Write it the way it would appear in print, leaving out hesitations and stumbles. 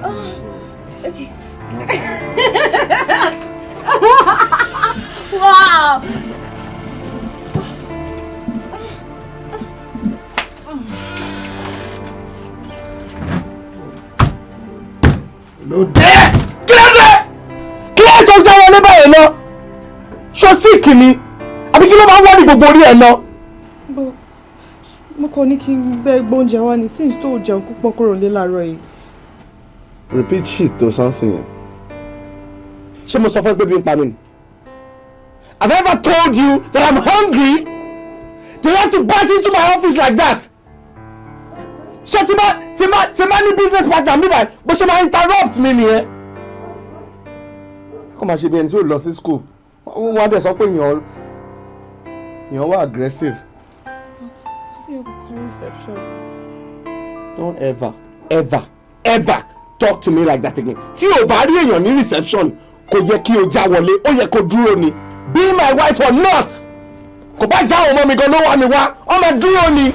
Okay. Wow. No dare! Kí ló tó já wọlé báyìí náà? Ṣó síìkì ni? Àbí kí ló máa ń wọ́n ní gbogbo orí ẹ̀ náà? Mo kàn ní kí n bẹ gbóúnjẹ wá ní since tó jẹun púpọ̀ kúrò lé láàárọ̀ yìí. Repeat shit tó sánsìn yẹn. Ṣé mo sọ fún ẹ pé bí n pa mí ni? Have I ever told you that I'm hungry? Do you have to barge into my office like that? Ṣé tí má ní business partner mi báyìí bó ṣe máa interrupt mi nìyẹn? Kọ́ máa ṣe bí ẹni tí ó lọ sí school. Wọ́n á dẹ̀ sọ pé èèyàn wà aggressive. See your reception. Don't ever talk to me like that again. Tí o bá rí èèyàn ní reception, kò yẹ kí o já wọlé, ó yẹ kó dúró ni. Be my wife or not, kò bá já ọmọ mi gan ló wá mi wá, ọmọ dúró ni.